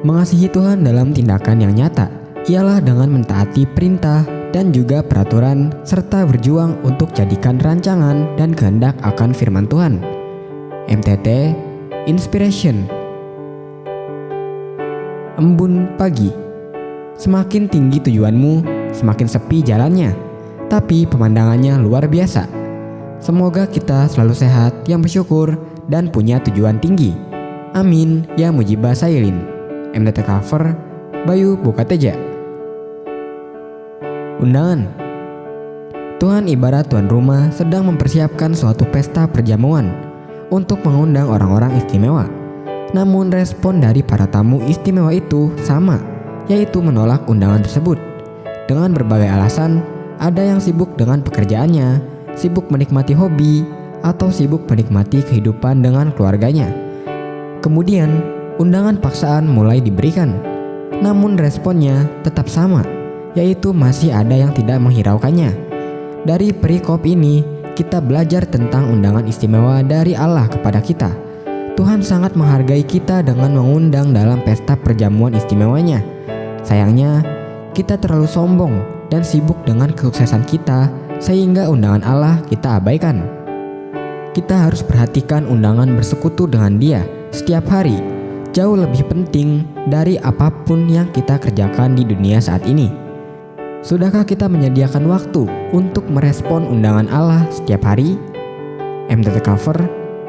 Mengasihi Tuhan dalam tindakan yang nyata ialah dengan mentaati perintah dan juga peraturan serta berjuang untuk jadikan rancangan dan kehendak akan firman Tuhan. MTT Inspiration. Embun pagi. Semakin tinggi tujuanmu, semakin sepi jalannya, tapi pemandangannya luar biasa. Semoga kita selalu sehat, yang bersyukur, dan punya tujuan tinggi. Amin, ya mujibah sailin. MTT Cover, Bayu Bukateja. Undangan. Tuhan ibarat tuan rumah sedang mempersiapkan suatu pesta perjamuan untuk mengundang orang-orang istimewa. Namun respon dari para tamu istimewa itu sama, yaitu menolak undangan tersebut. Dengan berbagai alasan, ada yang sibuk dengan pekerjaannya, sibuk menikmati hobi, atau sibuk menikmati kehidupan dengan keluarganya. Kemudian, undangan paksaan mulai diberikan. Namun responnya tetap sama, yaitu masih ada yang tidak menghiraukannya. Dari perikop ini, kita belajar tentang undangan istimewa dari Allah kepada kita. Tuhan sangat menghargai kita dengan mengundang dalam pesta perjamuan istimewanya. Sayangnya, kita terlalu sombong dan sibuk dengan kesuksesan kita sehingga undangan Allah kita abaikan. Kita harus perhatikan undangan bersekutu dengan Dia setiap hari, jauh lebih penting dari apapun yang kita kerjakan di dunia saat ini. Sudahkah kita menyediakan waktu untuk merespon undangan Allah setiap hari? MTT Cover,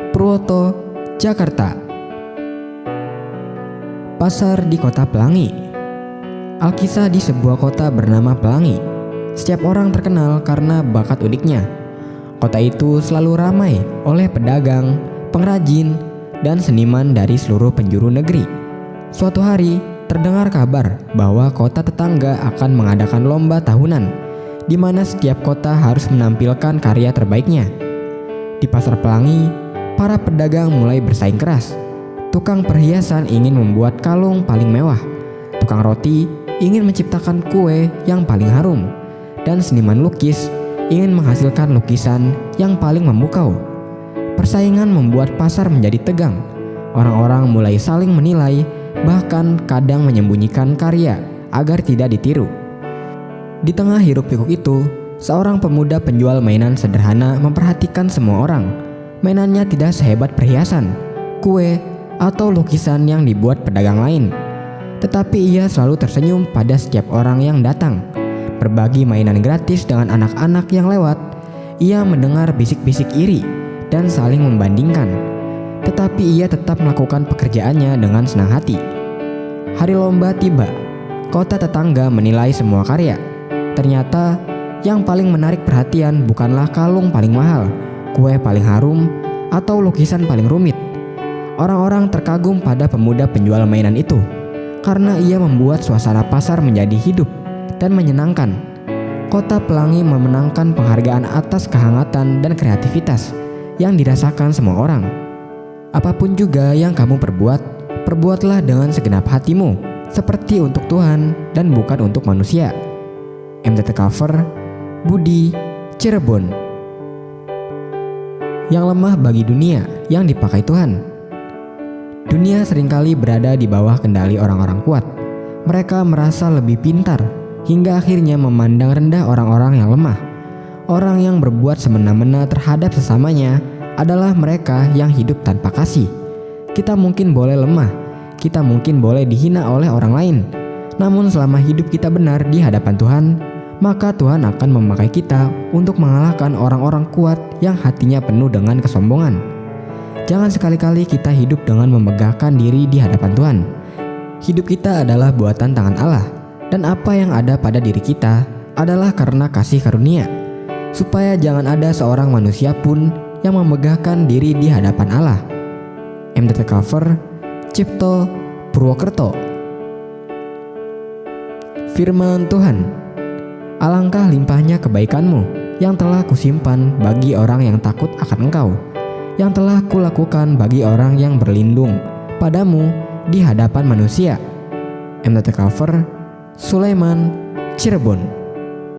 Purwoto, Jakarta. Pasar di Kota Pelangi. Alkisah di sebuah kota bernama Pelangi. Setiap orang terkenal karena bakat uniknya. Kota itu selalu ramai oleh pedagang, pengrajin, dan seniman dari seluruh penjuru negeri. Suatu hari, terdengar kabar bahwa kota tetangga akan mengadakan lomba tahunan, di mana setiap kota harus menampilkan karya terbaiknya. Di Pasar Pelangi, para pedagang mulai bersaing keras. Tukang perhiasan ingin membuat kalung paling mewah. Tukang roti ingin menciptakan kue yang paling harum. Dan seniman lukis ingin menghasilkan lukisan yang paling memukau. Persaingan membuat pasar menjadi tegang. Orang-orang mulai saling menilai, bahkan kadang menyembunyikan karya agar tidak ditiru. Di tengah hiruk-pikuk itu, seorang pemuda penjual mainan sederhana memperhatikan semua orang. Mainannya tidak sehebat perhiasan, kue, atau lukisan yang dibuat pedagang lain. Tetapi ia selalu tersenyum pada setiap orang yang datang. Berbagi mainan gratis dengan anak-anak yang lewat. Ia mendengar bisik-bisik iri dan saling membandingkan. Tetapi ia tetap melakukan pekerjaannya dengan senang hati. Hari lomba tiba. Kota tetangga menilai semua karya. Ternyata yang paling menarik perhatian bukanlah kalung paling mahal, kue paling harum, atau lukisan paling rumit. Orang-orang terkagum pada pemuda penjual mainan itu karena ia membuat suasana pasar menjadi hidup dan menyenangkan. Kota Pelangi memenangkan penghargaan atas kehangatan dan kreativitas yang dirasakan semua orang. Apapun juga yang kamu perbuat, perbuatlah dengan segenap hatimu, seperti untuk Tuhan dan bukan untuk manusia. MTT Cover, Budi, Cirebon. Yang lemah bagi dunia yang dipakai Tuhan. Dunia seringkali berada di bawah kendali orang-orang kuat. Mereka merasa lebih pintar, hingga akhirnya memandang rendah orang-orang yang lemah. Orang yang berbuat semena-mena terhadap sesamanya adalah mereka yang hidup tanpa kasih. Kita mungkin boleh lemah, kita mungkin boleh dihina oleh orang lain. Namun selama hidup kita benar di hadapan Tuhan, maka Tuhan akan memakai kita untuk mengalahkan orang-orang kuat yang hatinya penuh dengan kesombongan. Jangan sekali-kali kita hidup dengan memegahkan diri di hadapan Tuhan. Hidup kita adalah buatan tangan Allah. Dan apa yang ada pada diri kita adalah karena kasih karunia. Supaya jangan ada seorang manusia pun yang memegahkan diri di hadapan Allah. MTT Cover, Cipto, Purwokerto. Firman Tuhan. Alangkah limpahnya kebaikanmu yang telah kusimpan bagi orang yang takut akan Engkau, yang telah kulakukan bagi orang yang berlindung padamu di hadapan manusia. MTT Cover, Sulaiman, Cirebon.